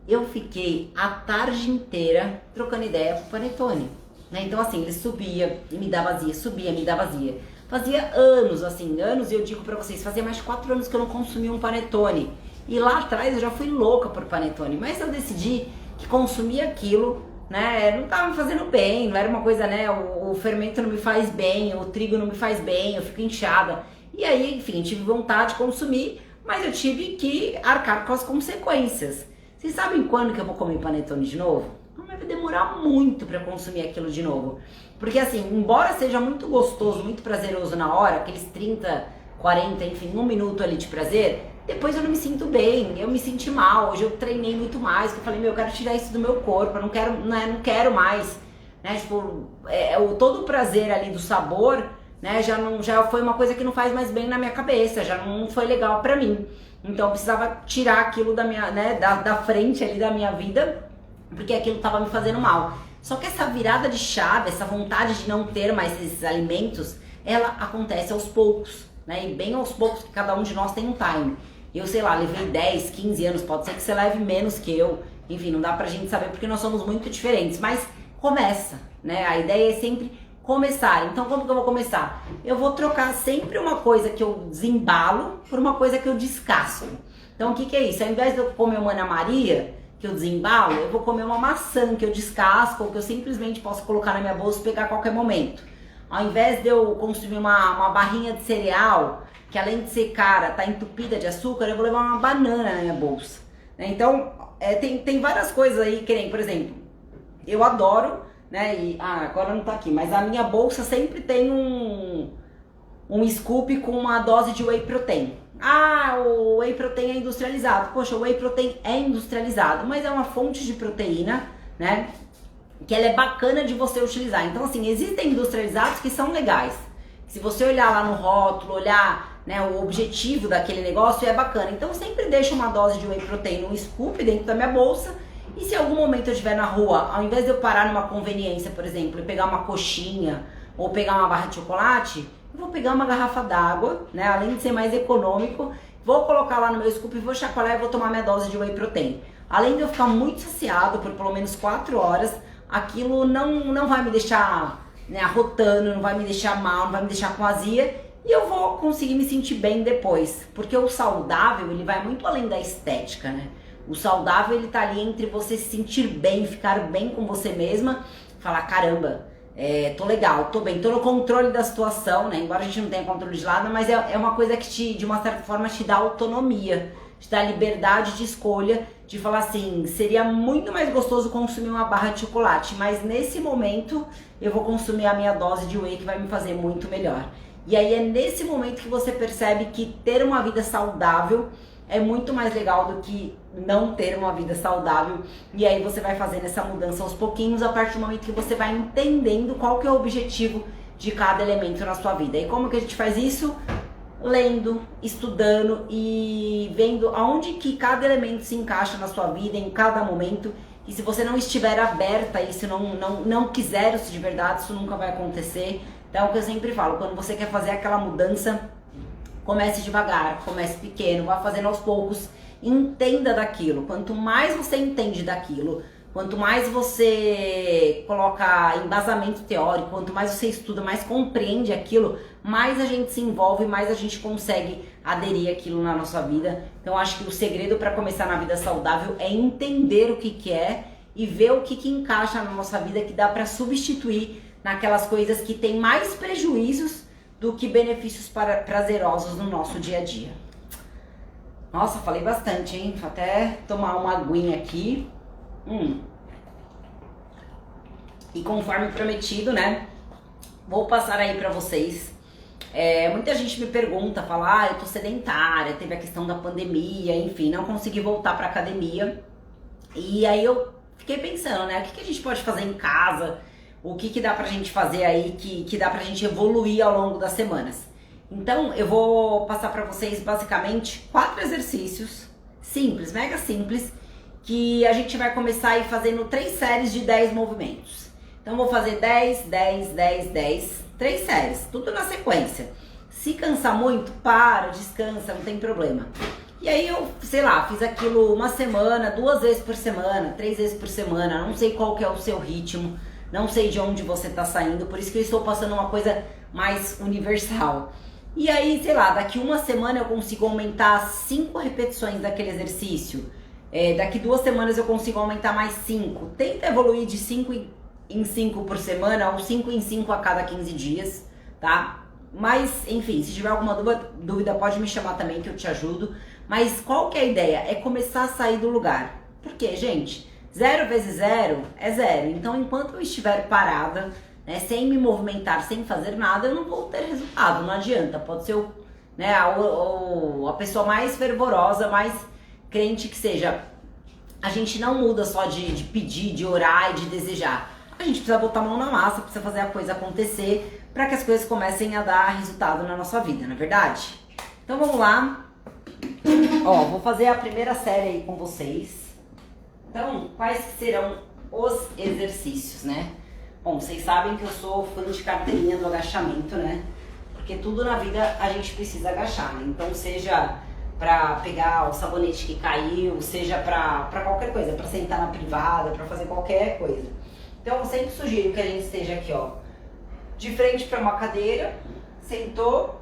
Eu fiquei a tarde inteira trocando ideia com o panetone, né? Então assim, ele subia e me dava vazia, subia, me dava vazia. Fazia anos, assim, anos, e eu digo pra vocês, fazia mais de 4 anos que eu não consumia um panetone. E lá atrás eu já fui louca por panetone, mas eu decidi que consumir aquilo, né, não tava me fazendo bem, não era uma coisa, né, o fermento não me faz bem, o trigo não me faz bem, eu fico inchada. E aí, enfim, tive vontade de consumir, mas eu tive que arcar com as consequências. Vocês sabem quando que eu vou comer panetone de novo? Não vai demorar muito para consumir aquilo de novo. Porque assim, embora seja muito gostoso, muito prazeroso na hora, aqueles 30, 40, enfim, 1 minuto ali de prazer, depois eu não me sinto bem, eu me senti mal, hoje eu treinei muito mais, eu falei, meu, eu quero tirar isso do meu corpo, eu não quero, né, não quero mais, né, tipo, todo o prazer ali do sabor, né, já foi uma coisa que não faz mais bem na minha cabeça, já não foi legal pra mim. Então eu precisava tirar aquilo da minha, né, da frente ali da minha vida, porque aquilo tava me fazendo mal. Só que essa virada de chave, essa vontade de não ter mais esses alimentos, ela acontece aos poucos, né, e bem aos poucos, que cada um de nós tem um time. Eu, sei lá, levei 10, 15 anos, pode ser que você leve menos que eu, enfim, não dá pra gente saber porque nós somos muito diferentes, mas começa, né, a ideia é sempre começar. Então como que eu vou começar? Eu vou trocar sempre uma coisa que eu desembalo por uma coisa que eu descasco. Então o que é isso? Ao invés de eu comer uma Ana Maria, que eu desembalo, eu vou comer uma maçã que eu descasco, ou que eu simplesmente posso colocar na minha bolsa e pegar a qualquer momento. Ao invés de eu consumir uma barrinha de cereal, que além de ser cara, tá entupida de açúcar, eu vou levar uma banana na minha bolsa. Então tem várias coisas aí, que nem, por exemplo, eu adoro, né, agora não tá aqui, mas a minha bolsa sempre tem um scoop com uma dose de whey protein. O whey protein é industrializado. Poxa, o whey protein é industrializado, mas é uma fonte de proteína, né, que ela é bacana de você utilizar. Então assim, existem industrializados que são legais, Se você olhar lá no rótulo, olhar, né, o objetivo daquele negócio, é bacana. Então eu sempre deixo uma dose de whey protein, um scoop dentro da minha bolsa. E se em algum momento eu estiver na rua, ao invés de eu parar numa conveniência, por exemplo, e pegar uma coxinha ou pegar uma barra de chocolate, eu vou pegar uma garrafa d'água, né? Além de ser mais econômico, vou colocar lá no meu scoop, vou chacoalhar e vou tomar minha dose de whey protein. Além de eu ficar muito saciado por pelo menos 4 horas, aquilo não vai me deixar, né, arrotando, não vai me deixar mal, não vai me deixar com azia. E eu vou conseguir me sentir bem depois. Porque o saudável, ele vai muito além da estética, né? O saudável, ele tá ali entre você se sentir bem, ficar bem com você mesma, falar, caramba, tô legal, tô bem, tô no controle da situação, né? Embora a gente não tenha controle de nada, mas é uma coisa que de uma certa forma, te dá autonomia, te dá liberdade de escolha, de falar assim, seria muito mais gostoso consumir uma barra de chocolate, mas nesse momento eu vou consumir a minha dose de whey que vai me fazer muito melhor. E aí é nesse momento que você percebe que ter uma vida saudável é muito mais legal do que não ter uma vida saudável. E aí você vai fazendo essa mudança aos pouquinhos, a partir do momento que você vai entendendo qual que é o objetivo de cada elemento na sua vida. E como que a gente faz isso? Lendo, estudando e vendo aonde que cada elemento se encaixa na sua vida, em cada momento. E se você não estiver aberta e se não quiser isso de verdade, isso nunca vai acontecer. Então é o que eu sempre falo, quando você quer fazer aquela mudança, comece devagar, comece pequeno, vá fazendo aos poucos, entenda daquilo. Quanto mais você entende daquilo, quanto mais você coloca embasamento teórico, quanto mais você estuda, mais compreende aquilo, mais a gente se envolve, mais a gente consegue aderir aquilo na nossa vida. Então acho que o segredo para começar na vida saudável é entender o que é e ver o que encaixa na nossa vida, que dá para substituir naquelas coisas que tem mais prejuízos do que benefícios prazerosos no nosso dia a dia. Nossa, falei bastante, hein? Vou até tomar uma aguinha aqui. E conforme prometido, né? Vou passar aí pra vocês. Muita gente me pergunta, fala, eu tô sedentária, teve a questão da pandemia, enfim, não consegui voltar pra academia. E aí eu fiquei pensando, né? O que a gente pode fazer em casa? O que dá pra gente fazer aí, que dá pra gente evoluir ao longo das semanas. Então, eu vou passar pra vocês, basicamente, 4 exercícios simples, mega simples, que a gente vai começar aí fazendo 3 séries de 10 movimentos. Então, eu vou fazer 10, 10, 10, 10, 3 séries, tudo na sequência. Se cansar muito, para, descansa, não tem problema. E aí eu, sei lá, fiz aquilo uma semana, 2 vezes por semana, 3 vezes por semana, não sei qual que é o seu ritmo. Não sei de onde você tá saindo, por isso que eu estou passando uma coisa mais universal. E aí, sei lá, daqui uma semana eu consigo aumentar 5 repetições daquele exercício. Daqui 2 semanas eu consigo aumentar mais 5. Tenta evoluir de 5 em 5 por semana ou 5 em 5 a cada 15 dias, tá? Mas, enfim, se tiver alguma dúvida pode me chamar também que eu te ajudo. Mas qual que é a ideia? É começar a sair do lugar. Por quê, gente? 0 vezes 0 é 0. Então, enquanto eu estiver parada, né, sem me movimentar, sem fazer nada, eu não vou ter resultado. Não adianta. Pode ser a pessoa mais fervorosa, mais crente que seja. A gente não muda só de pedir, de orar e de desejar. A gente precisa botar a mão na massa, precisa fazer a coisa acontecer para que as coisas comecem a dar resultado na nossa vida, não é verdade? Então, vamos lá. Ó, vou fazer a primeira série aí com vocês. Então, quais serão os exercícios, né? Bom, vocês sabem que eu sou fã de carteirinha do agachamento, né? Porque tudo na vida a gente precisa agachar, né? Então, seja pra pegar o sabonete que caiu, seja pra qualquer coisa, pra sentar na privada, pra fazer qualquer coisa. Então, eu sempre sugiro que a gente esteja aqui, ó, de frente pra uma cadeira, sentou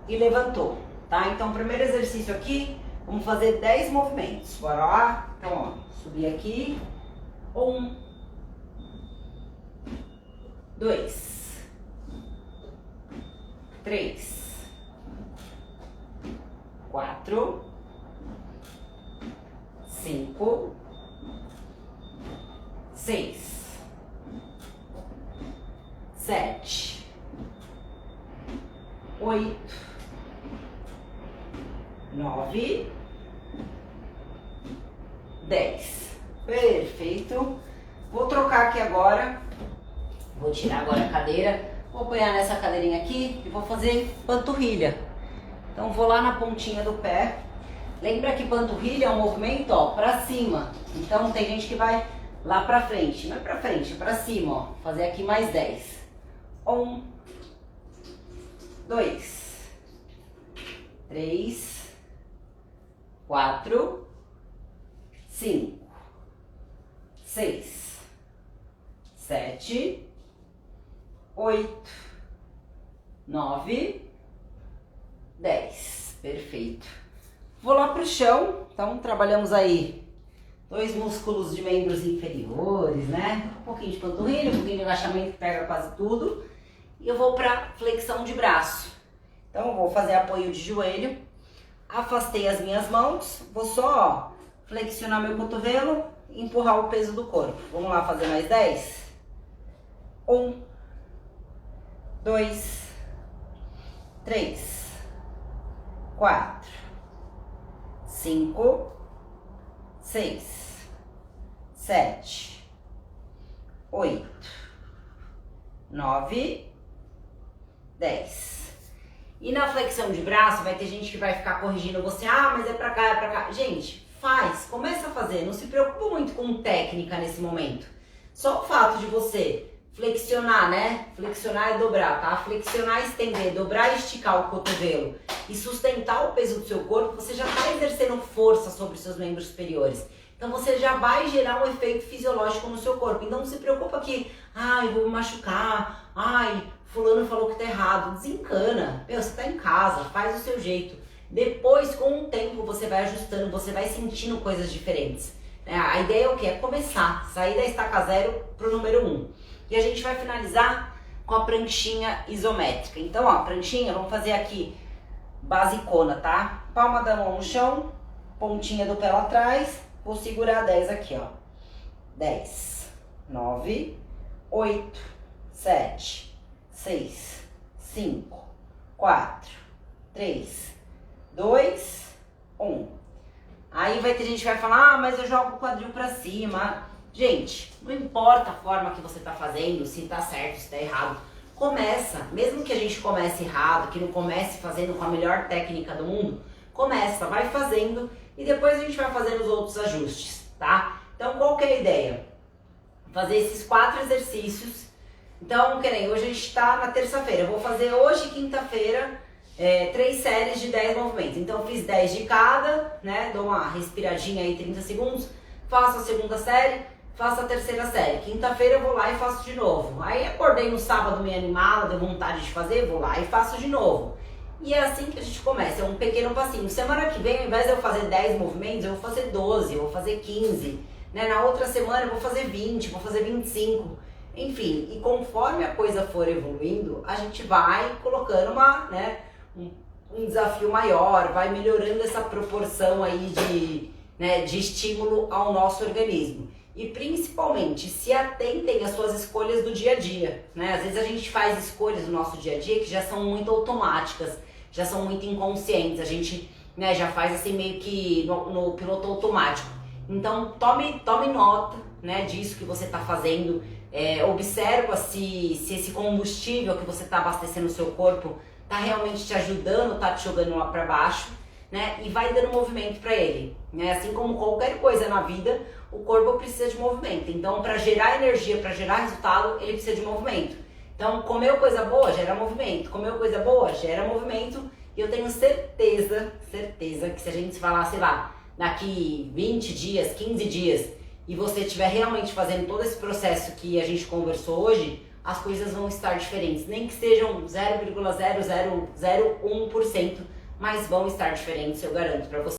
e levantou, tá? Então, o primeiro exercício aqui, vamos fazer 10 movimentos. Bora lá? Então, ó, subir aqui. 1, 2, 3, 4, 5, 6, 7, 8, 9, 10. Perfeito. Vou trocar aqui agora. Vou tirar agora a cadeira. Vou apoiar nessa cadeirinha aqui e vou fazer panturrilha. Então vou lá na pontinha do pé. Lembra que panturrilha é um movimento, ó, pra cima. Então tem gente que vai lá pra frente. Não é pra frente, é pra cima, ó. Fazer aqui mais 10. 1, 2, 3, 4, 5, 6, 7, 8, 9, 10. Perfeito. Vou lá pro chão. Então trabalhamos aí 2 músculos de membros inferiores, né? Um pouquinho de panturrilha, um pouquinho de agachamento que pega quase tudo. E eu vou pra flexão de braço. Então eu vou fazer apoio de joelho. Afastei as minhas mãos. Vou só, ó, flexionar meu cotovelo e empurrar o peso do corpo. Vamos lá fazer mais 10? 1, 2, 3, 4, 5, 6, 7, 8, 9, 10. E na flexão de braço vai ter gente que vai ficar corrigindo você. Ah, mas é pra cá, é pra cá. Gente, faz, começa a fazer. Não se preocupa muito com técnica nesse momento. Só o fato de você flexionar, né? Flexionar e dobrar, tá? Flexionar, estender, dobrar e esticar o cotovelo e sustentar o peso do seu corpo, você já tá exercendo força sobre os seus membros superiores. Então você já vai gerar um efeito fisiológico no seu corpo. Então não se preocupa que, ai, vou me machucar, ai, fulano falou que tá errado. Desencana. Meu, você tá em casa, faz o seu jeito. Depois, com o tempo, você vai ajustando, você vai sentindo coisas diferentes. A ideia é o quê? É começar, sair da estaca zero pro número 1. E a gente vai finalizar com a pranchinha isométrica. Então, ó, a pranchinha, vamos fazer aqui basicona, tá? Palma da mão no chão, pontinha do pé lá atrás, vou segurar 10 aqui, ó. 10, 9, 8, 7, 6, 5, 4, 3, 2, 1. Aí vai ter gente que vai falar, ah, mas eu jogo o quadril pra cima. Gente, não importa a forma que você tá fazendo, se tá certo, se tá errado. Começa, mesmo que a gente comece errado, que não comece fazendo com a melhor técnica do mundo, começa, vai fazendo e depois a gente vai fazendo os outros ajustes, tá? Então, qual que é a ideia? Fazer esses 4 exercícios. Então, que nem hoje a gente tá na terça-feira, eu vou fazer hoje, quinta-feira, 3 séries de 10 movimentos. Então, eu fiz 10 de cada, né? Dou uma respiradinha aí, 30 segundos, faço a segunda série, faço a terceira série. Quinta-feira eu vou lá e faço de novo. Aí acordei no sábado meio animada, deu vontade de fazer, vou lá e faço de novo. E é assim que a gente começa, é um pequeno passinho. Semana que vem, ao invés de eu fazer 10 movimentos, eu vou fazer 12, eu vou fazer 15. Né? Na outra semana eu vou fazer 20, vou fazer 25. Enfim, e conforme a coisa for evoluindo, a gente vai colocando um desafio maior, vai melhorando essa proporção aí de estímulo ao nosso organismo. E principalmente, se atentem às suas escolhas do dia a dia, né? Às vezes a gente faz escolhas no nosso dia a dia que já são muito automáticas, já são muito inconscientes, a gente, né, já faz assim meio que no piloto automático. Então tome nota, né, disso que você está fazendo, observa se esse combustível que você está abastecendo o seu corpo está realmente te ajudando, está te jogando lá para baixo, né? E vai dando movimento para ele, né? Assim como qualquer coisa na vida, o corpo precisa de movimento. Então, para gerar energia, para gerar resultado, ele precisa de movimento. Então, comeu coisa boa, gera movimento. Comeu coisa boa, gera movimento. E eu tenho certeza que se a gente falar, sei lá, daqui 20 dias, 15 dias, e você estiver realmente fazendo todo esse processo que a gente conversou hoje, as coisas vão estar diferentes. Nem que sejam 0,0001%, mas vão estar diferentes, eu garanto para você.